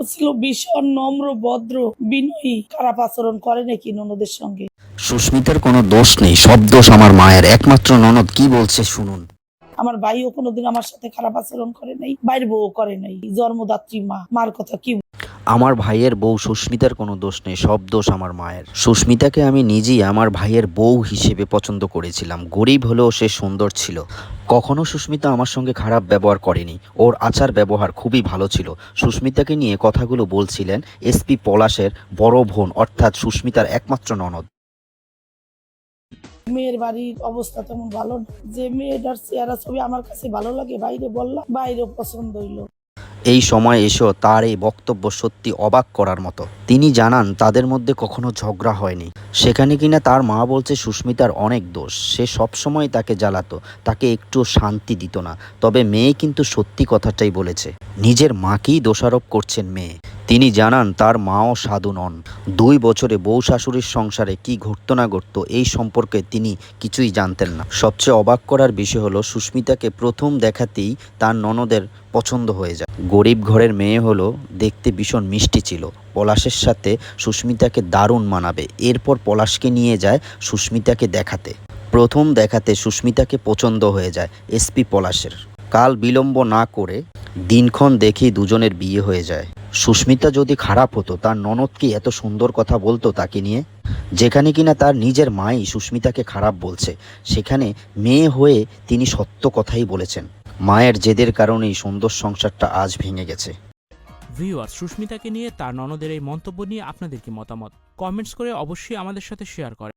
ও ছিল ভীষণ নম্র, ভদ্র, বিনয়ী। খারাপ আচরণ করে নাকি ননদের সঙ্গে? সুস্মিতার কোনো দোষ নেই, সব দোষ আমার মায়ের। একমাত্র ননদ কি বলছে শুনুন। আমার ভাইও কোনোদিন আমার সাথে খারাপ আচরণ করে নাই, বাইর বউ করে নাই। জন্মদাত্রী মা, মার কথা কি? আমার ভাইয়ের বউ সুস্মিতার কোনো দোষ নেই, সব দোষ আমার মায়ের। সুস্মিতাকে আমি নিজেই আমার ভাইয়ের বউ হিসেবে পছন্দ করেছিলাম। গরিব হলেও সে সুন্দর ছিল। কখনো সুস্মিতা আমার সঙ্গে খারাপ ব্যবহার করেনি। ওর আচার ব্যবহার খুবই ভালো ছিল। সুস্মিতাকে নিয়ে কথাগুলো বলছিলেন এসপি পলাশের বড় বোন, অর্থাৎ সুস্মিতার একমাত্র ননদ। মেয়ের বাড়ির অবস্থা তেমন ভালো না। যে মেয়েটার চেহারা ছবি আমার কাছে ভালো লাগে, বাইরে বললাম, বাইরেও পছন্দ হইলো। এই সময় এসেও তার এই বক্তব্য সত্যি অবাক করার মতো। তিনি জানান তাদের মধ্যে কখনো ঝগড়া হয়নি। সেখানে কিনা তার মা বলছে সুস্মিতার অনেক দোষ, সে সবসময় তাকে জ্বালাতো, তাকে একটু শান্তি দিত না। তবে মেয়ে কিন্তু সত্যি কথাটাই বলেছে। নিজের মাকেই দোষারোপ করছেন মেয়ে। তিনি জানান তার মাও সাধু নন। 2 বছরে বউ শাশুড়ির সংসারে কি ঘটতো না ঘটতো এই সম্পর্কে তিনি কিছুই জানতেন না। সবচেয়ে অবাক করার বিষয় হলো সুস্মিতাকে প্রথম দেখাতেই তার ননদের পছন্দ হয়ে যায়। গরিব ঘরের মেয়ে হলো, দেখতে ভীষণ মিষ্টি ছিল। পলাশের সাথে সুস্মিতাকে দারুণ মানাবে। এরপর পলাশকে নিয়ে যায় সুস্মিতাকে দেখাতে। প্রথম দেখাতে সুস্মিতাকে পছন্দ হয়ে যায় এসপি পলাশের। কাল বিলম্ব না করে দিনক্ষণ দেখেই দুজনের বিয়ে হয়ে যায়। সুস্মিতা যদি খারাপ হতো, তার ননদ কি এত সুন্দর কথা বলতো তাকে নিয়ে? যেখানে কিনা তার নিজের মাই সুস্মিতাকে খারাপ বলছে, সেখানে মেয়ে হয়ে তিনি সত্য কথাই বলেছেন। মায়ের জেদের কারণেই সুন্দর সংসারটা আজ ভেঙে গেছে। ভিউয়ার্স, সুস্মিতাকে নিয়ে তার ননদের এই মন্তব্য নিয়ে আপনাদের কি মতামত? কমেন্টস করে অবশ্যই আমাদের সাথে শেয়ার করেন।